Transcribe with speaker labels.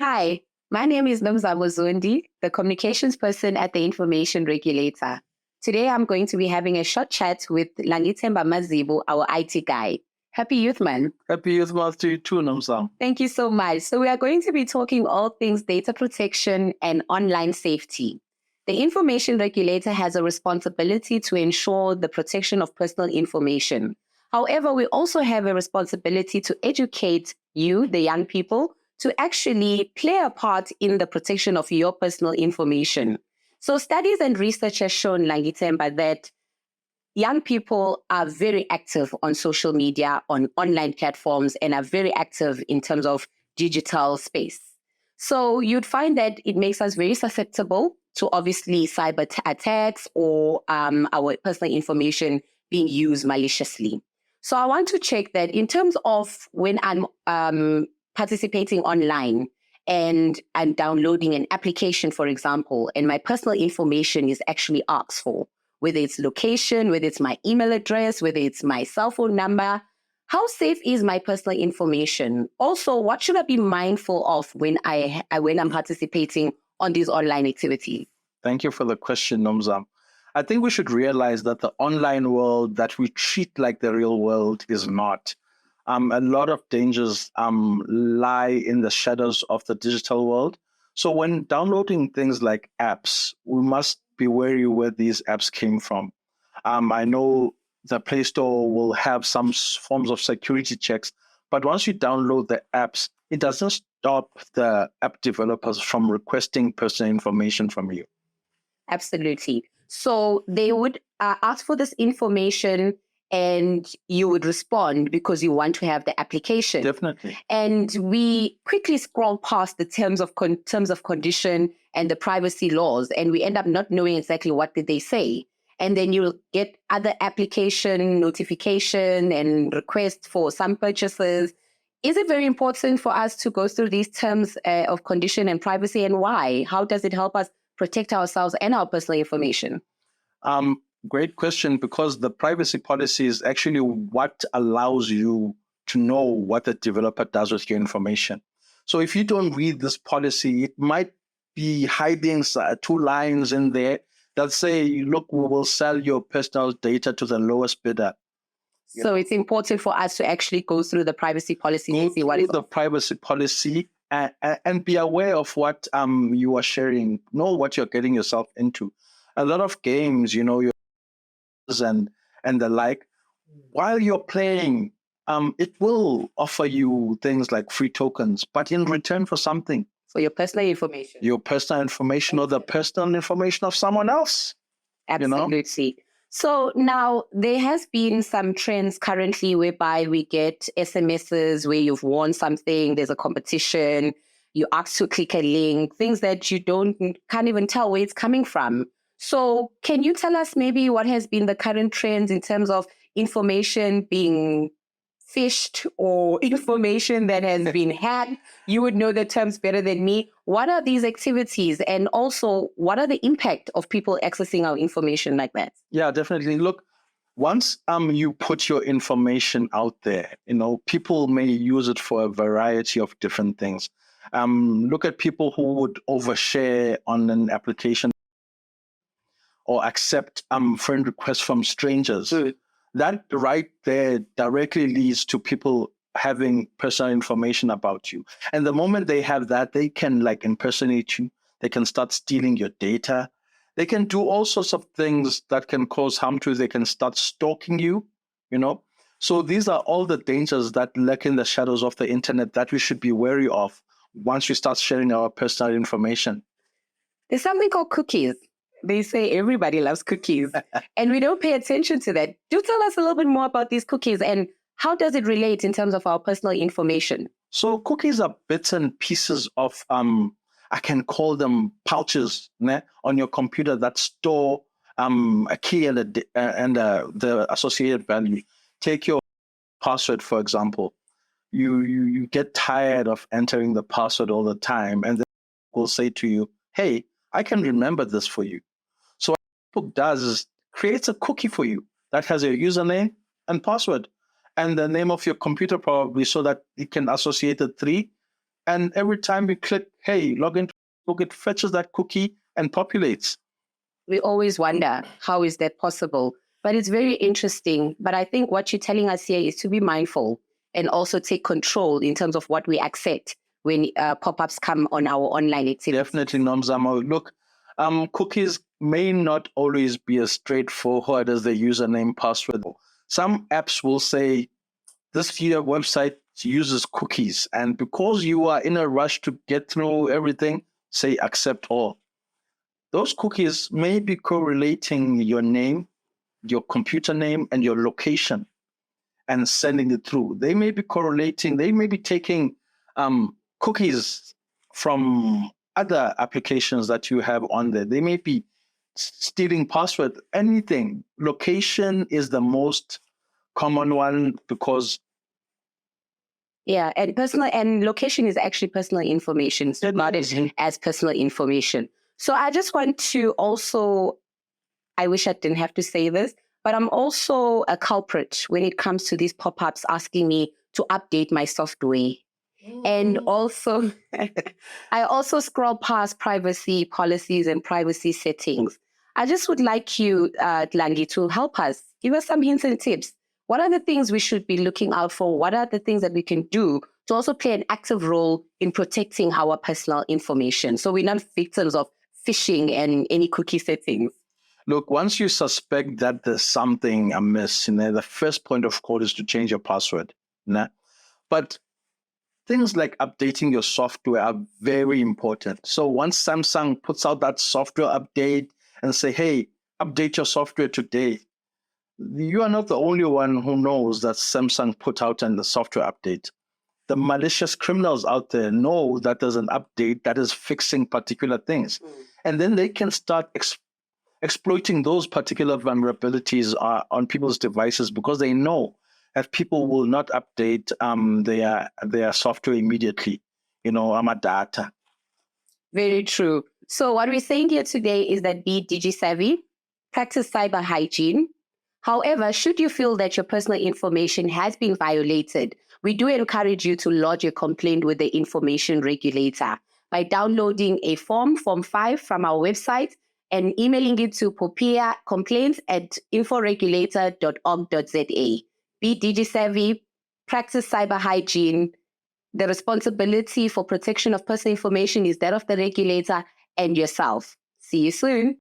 Speaker 1: Hi, my name is Nomzamo Zundi, the communications person at the Information Regulator. Today, I'm going to be having a short chat with Langitemba Mazibu, our IT guy. Happy Youth Month.
Speaker 2: Happy Youth Month to you too, Namsam.
Speaker 1: Thank you so much. So we are going to be talking all things data protection and online safety. The Information Regulator has a responsibility to ensure the protection of personal information. However, we also have a responsibility to educate you, the young people, to actually play a part in the protection of your personal information. So studies and research has shown, Langitemba, that young people are very active on social media, on online platforms, and are very active in terms of digital space. So you'd find that it makes us very susceptible to obviously cyber attacks or our personal information being used maliciously. So I want to check that in terms of when I'm participating online and I'm downloading an application, for example, and my personal information is actually asked for, whether it's location, whether it's my email address, whether it's my cell phone number. How safe is my personal information? Also, what should I be mindful of when I'm participating on these online activities?
Speaker 2: Thank you for the question, Nomzam. I think we should realize that the online world that we treat like the real world is not. A lot of dangers lie in the shadows of the digital world. So when downloading things like apps, we must be wary where these apps came from. I know the Play Store will have some forms of security checks, but once you download the apps, it doesn't stop the app developers from requesting personal information from you.
Speaker 1: Absolutely. So they would ask for this information and you would respond because you want to have the application.
Speaker 2: Definitely.
Speaker 1: And we quickly scroll past the terms of condition and the privacy laws, and we end up not knowing exactly what did they say. And then you'll get other application notification and requests for some purchases. Is it very important for us to go through these terms of condition and privacy, and why? How does it help us protect ourselves and our personal information?
Speaker 2: Great question, because the privacy policy is actually what allows you to know what the developer does with your information. So if you don't read this policy, it might be hiding two lines in there that say, look, we will sell your personal data to the lowest bidder.
Speaker 1: So it's important for us to actually go through the privacy policy and see what is
Speaker 2: the privacy policy and be aware of what you are sharing, know what you're getting yourself into. A lot of games, your and the like, while you're playing, it will offer you things like free tokens, but in return for something.
Speaker 1: For your personal information.
Speaker 2: Your personal information or the personal information of someone else.
Speaker 1: Absolutely. So now there has been some trends currently whereby we get SMSs where you've won something, there's a competition, you ask to click a link, things that you can't even tell where it's coming from. So can you tell us maybe what has been the current trends in terms of information being phished or information that has been hacked? You would know the terms better than me. What are these activities? And also, what are the impact of people accessing our information like that?
Speaker 2: Yeah, definitely. Look, once you put your information out there, people may use it for a variety of different things. Look at people who would overshare on an application or accept friend requests from strangers. That right there directly leads to people having personal information about you. And the moment they have that, they can impersonate you. They can start stealing your data. They can do all sorts of things that can cause harm to you. They can start stalking you, So these are all the dangers that lurk in the shadows of the internet that we should be wary of once we start sharing our personal information.
Speaker 1: There's something called cookies. They say everybody loves cookies, and we don't pay attention to that. Do tell us a little bit more about these cookies and how does it relate in terms of our personal information?
Speaker 2: So cookies are bits and pieces of, I can call them pouches on your computer that store a key and the associated value. Take your password, for example. You get tired of entering the password all the time, and then will say to you, hey, I can remember this for you. So what Facebook does is creates a cookie for you that has your username and password and the name of your computer probably, so that it can associate the three And every time we click, hey, log into Facebook, it fetches that cookie and populates.
Speaker 1: We always wonder, how is that possible? But it's very interesting. But I think what you're telling us here is to be mindful and also take control in terms of what we accept when pop-ups come on our online activities.
Speaker 2: Definitely, Nomzamo. Look, cookies may not always be as straightforward as the username password. Some apps will say, this website uses cookies. And because you are in a rush to get through everything, say accept all. Those cookies may be correlating your name, your computer name, and your location and sending it through. They may be correlating, they may be taking cookies from other applications that you have on there. They may be stealing password, anything. Location is the most common one because
Speaker 1: and location is actually personal information, so not as personal information. So I just want to also, I wish I didn't have to say this, but I'm also a culprit when it comes to these pop-ups asking me to update my software. And also, I also scroll past privacy policies and privacy settings. I just would like you, Langi, to help us. Give us some hints and tips. What are the things we should be looking out for? What are the things that we can do to also play an active role in protecting our personal information so we're not victims of phishing and any cookie settings?
Speaker 2: Look, once you suspect that there's something amiss, the first point of call is to change your password. But things like updating your software are very important. So once Samsung puts out that software update and say, hey, update your software today, you are not the only one who knows that Samsung put out in the software update. The malicious criminals out there know that there's an update that is fixing particular things. And then they can start exploiting those particular vulnerabilities on people's devices because they know that people will not update their software immediately. Data.
Speaker 1: Very true. So what we're saying here today is that be digi-savvy, practice cyber hygiene. However, should you feel that your personal information has been violated, we do encourage you to lodge a complaint with the Information Regulator by downloading a Form 5 from our website and emailing it to POPIA complaints@inforegulator.org.za. Be digi-savvy, practice cyber hygiene. The responsibility for protection of personal information is that of the regulator and yourself. See you soon.